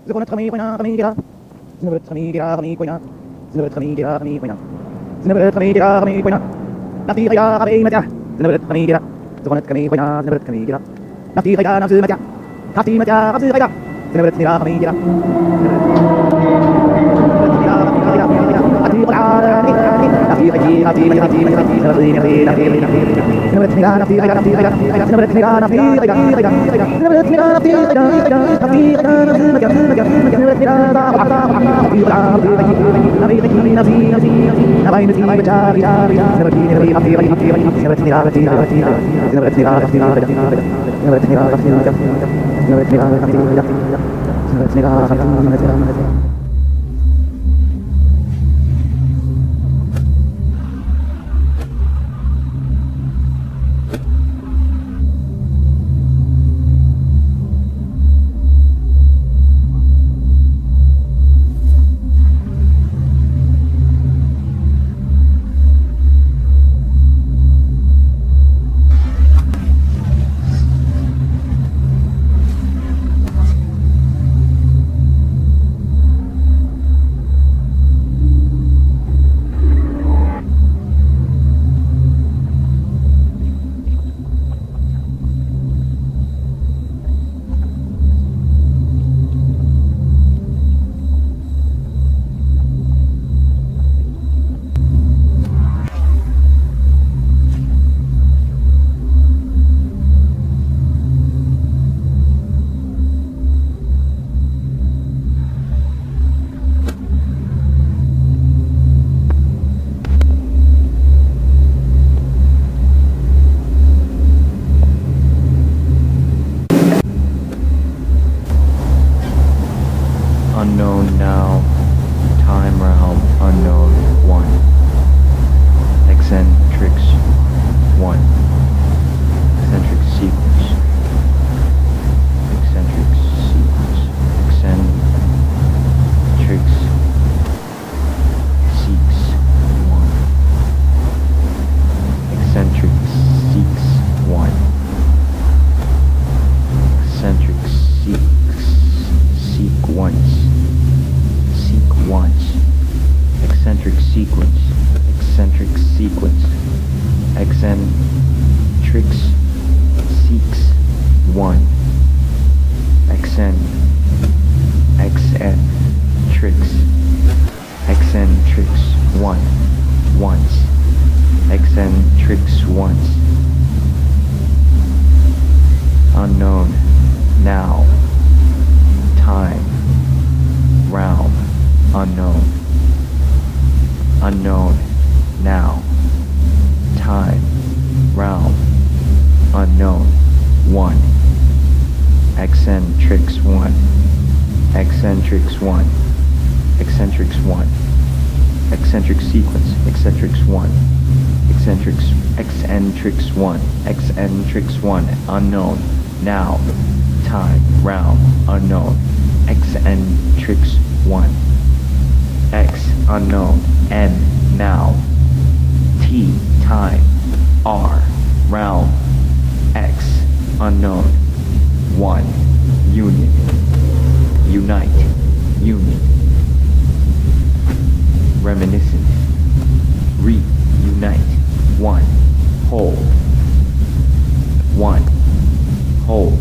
زغنت خمي قنا خمي كرا زنبرت خمي كرا خمي قنا زنبرت خمي كرا خمي قنا زنبرت خمي كرا خمي قنا نفتي خيا خمي متع زنبرت خمي كرا زغنت خمي قنا زنبرت خمي كرا نفتي خيا نفس متع خفتي متع خفتي خيا زنبرت خمي خمي كرا Unknown now, time realm unknown 1, XNTRX 1, eccentric sequence, eccentric sequence, eccentric seeks 1, eccentric seeks 1, eccentric seeks seek once. Once. Eccentric sequence. Eccentric sequence. Eccentric seeks 1. Eccentric 1. Once. Eccentric once. Unknown. Now. Time. Realm. Unknown. Unknown. Now. Time. Realm. Unknown. 1. Eccentric 1. Eccentric 1. Eccentric 1. Eccentric sequence. Eccentric 1. Eccentric 1. Eccentric 1. Unknown. Now. Time. Realm. Unknown. Eccentric 1. X, unknown. N, now. T, time. R, realm. X, unknown. 1, union. Unite, union. Reminiscent. Reunite. 1, whole. 1, whole.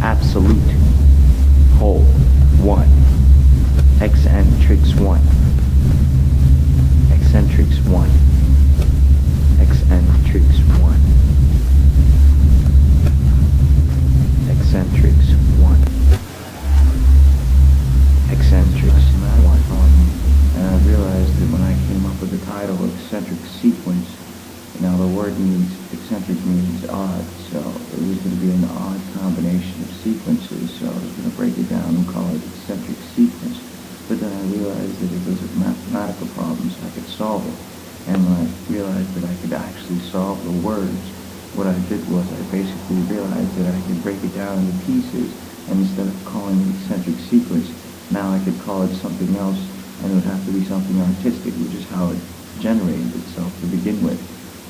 Absolute. Whole. 1. Eccentric 1. Eccentric 1. Eccentric 1. Eccentric 1. Eccentric 1. And I realized that when I came up with the title eccentric sequence, now the word means, eccentric means odd, so it was going to be an odd combination of sequences, so I was going to break it down and call it eccentric sequence. But then I realized that it was a mathematical problem, so I could solve it. And when I realized that I could actually solve the words, what I did was I basically realized that I could break it down into pieces, and instead of calling it eccentric sequence, now I could call it something else, and it would have to be something artistic, which is how it generated itself to begin with.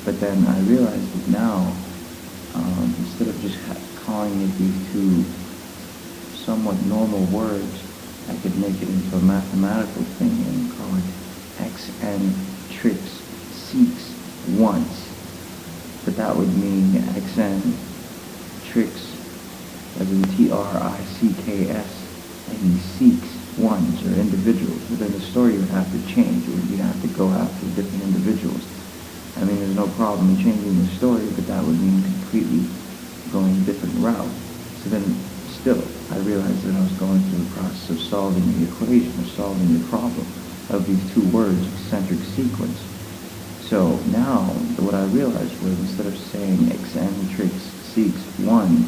But then I realized that now, instead of just calling it these two somewhat normal words, I could make it into a mathematical thing and call it XNTRX seeks once. But that would mean XNTRX as in TRICKS, and he seeks ones or individuals. But then the story would have to change. You'd have to go after different individuals. I mean, there's no problem in changing the story, but that would mean completely going a different route. So then, still, I realized that I was going through the process of solving the equation, or solving the problem of these two words, eccentric sequence. So now, what I realized was, instead of saying eccentric seeks ones,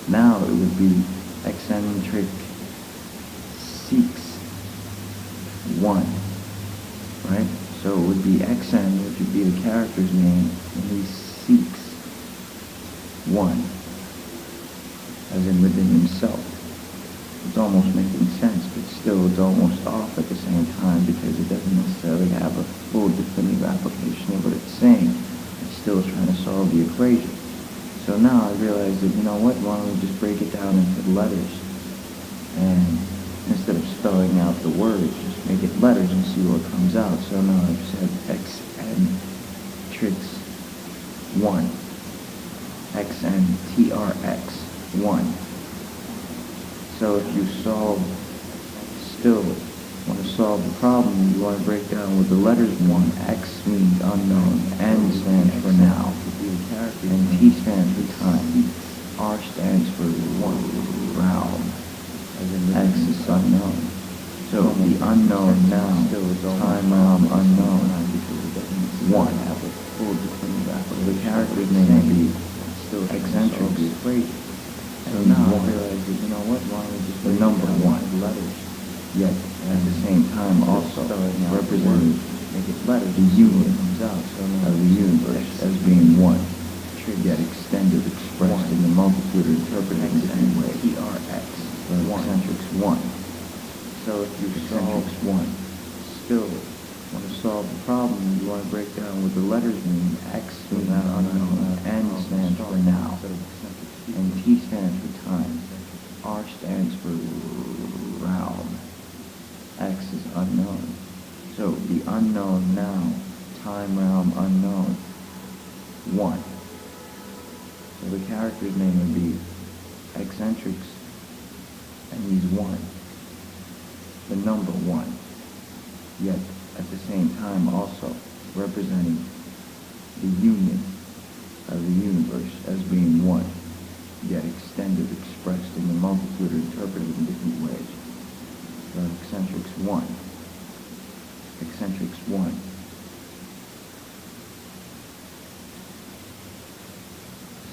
now it would be eccentric seeks one, right? So it would be XN, which would be the character's name, and he seeks one, as in within himself. It's almost making sense, but still it's almost off at the same time because it doesn't necessarily have a full definitive application of what it's saying. It still is trying to solve the equation. So now I realized that, you know what, why don't we just break it down into letters, and instead of spelling out the words, just make it letters and see what comes out. So now I've said XNTRX 1, XNTRX 1. So if you still want to solve the problem, you want to break down with the letters 1. X means unknown, N stands for now, and T stands for time. R stands for round. X is unknown. So the unknown now, time realm unknown, 1. The character's name would be eccentric equation. So now I realize that, you know what, why don't we just the number 1 letters, yet at the same time also representing the union of the universe as being 1, yet extended, expressed in the multitude, interpreted in different ways. TRX. Eccentrics 1. So if you solve 1, still want to solve the problem, you want to break down what the letters mean. X means unknown, N stands for now, and T stands for time. R stands for round. X is unknown. So the unknown now, time realm unknown, 1. So the character's name would be eccentrics, and he's 1, the number 1, yet at the same time also representing the union of the universe as being 1, yet extended, expressed in the multitude, or interpreted in different ways. So eccentrics 1. Eccentrics 1.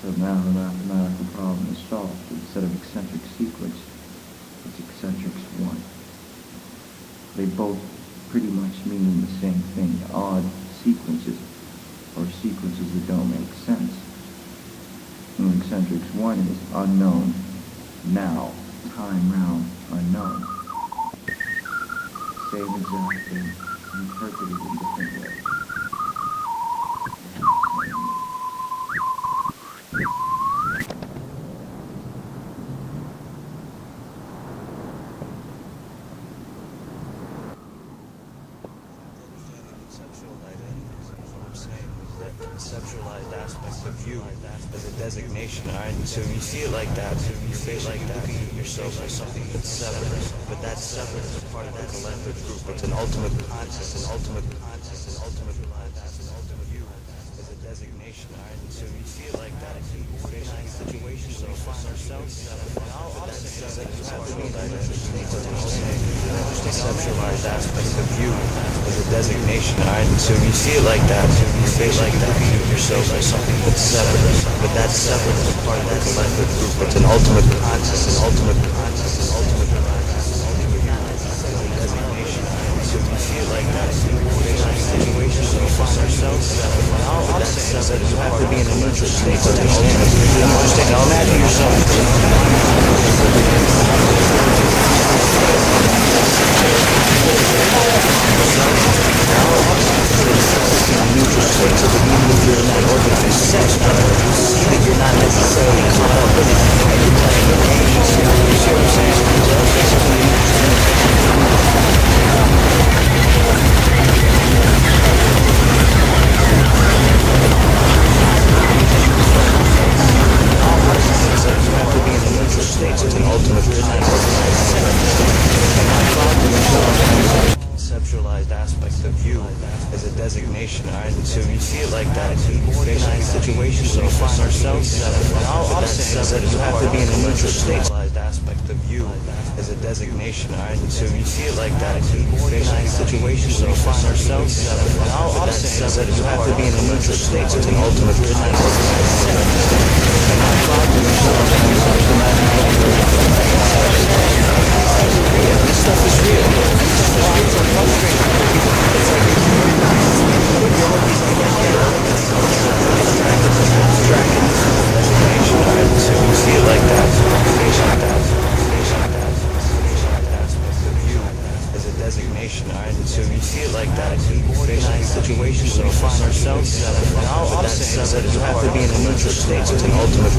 So now the mathematical problem is solved. Instead of eccentric sequence, it's eccentrics 1. They both pretty much mean the same thing, odd sequences, or sequences that don't make sense. And eccentrics 1 is unknown, now, time realm unknown. Same exact thing, interpreted in different ways. Conceptualized aspect of you as a designation, alright? So if you see it like that, you're basically looking at yourself as something that's separate, but that separate is a part of the collective group. It's an ultimate conscious, an ultimate conscious, an ultimate conscious, an ultimate you as a designation, alright? So if you see it like that, you're facing situations where we find ourselves, but that's conceptualized aspect of you as a designation, alright? So if you see it like that, you're basically looking at yourself as something that's separate, but that separate is a part of the collective group. It's an ultimate conscious, an ultimate conscious, an ultimate conscious, an ultimate designation. So if you see it like that, we're facing situations where we find ourselves, but that separate is a part of the neutral state. It's an ultimate. Now imagine yourself. Neutral state, so that even if you're in that organized sex, you see that you're not necessarily caught up in it, and you're playing the game. You see what I'm saying? So basically, aspect of you as a designation, alright? So you see it like that. Organized situations we find ourselves in. All I'm saying is that you have to be in a neutral state. Aspect of you as a designation, alright? So you see it like that. Organized situations we find ourselves in. All I'm saying is that you have to be in a neutral state. It's an ultimate this stuff is real. It's so frustrating. So you see it like that. As a designation, alright? So you see it like that. Organized situations we find ourselves in. All I'm saying is that you have to be in a neutral state. It's an ultimate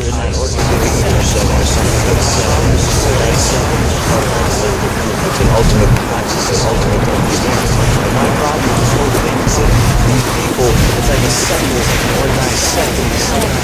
it's an ultimate understanding. My problem with this whole thing is that these people, it's like a sector, organized sector,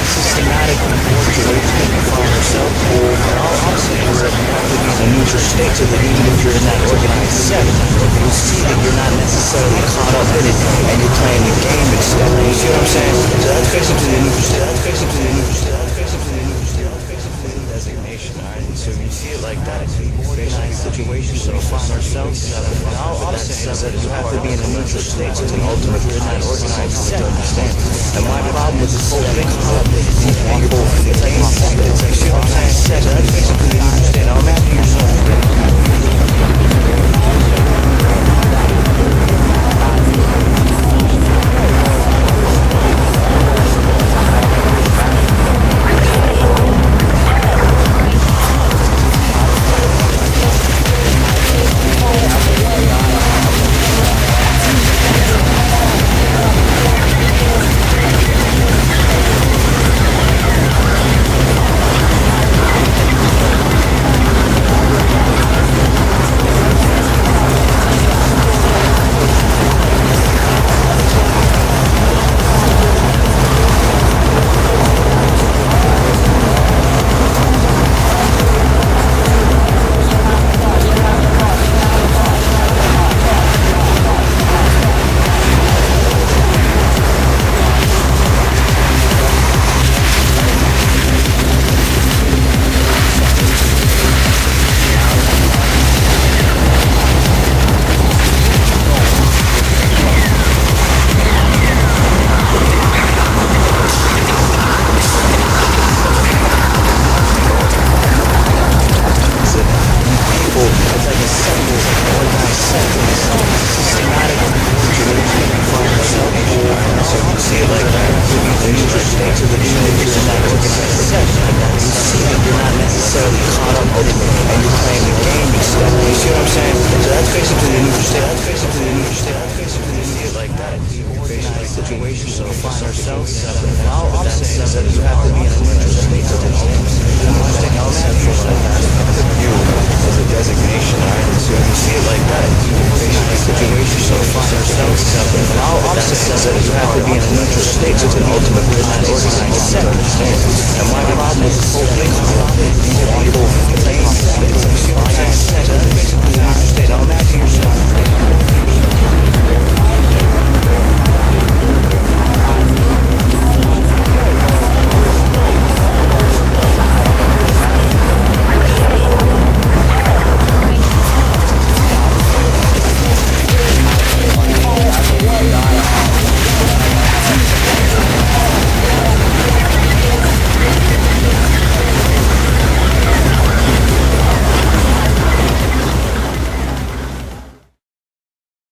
systematically situations we find ourselves in. And all I'm saying is that you have to be in a neutral state so that even if you're in that organized sector, you'll see that you're not necessarily caught up in it and you're playing the game instead. You see what I'm saying? So that's basically the neutral state. That's basically the neutral state. That's basically the neutral state. That's basically the designation, alright? So you see it like that. Organized situations we find ourselves in. All I'm saying is that you have to be in a neutral state. It's an ultimate organized set. Understand? And my problem with this whole thing is that these people, it's like, you see what I'm saying? That's basically the neutral state. Now imagine yourself.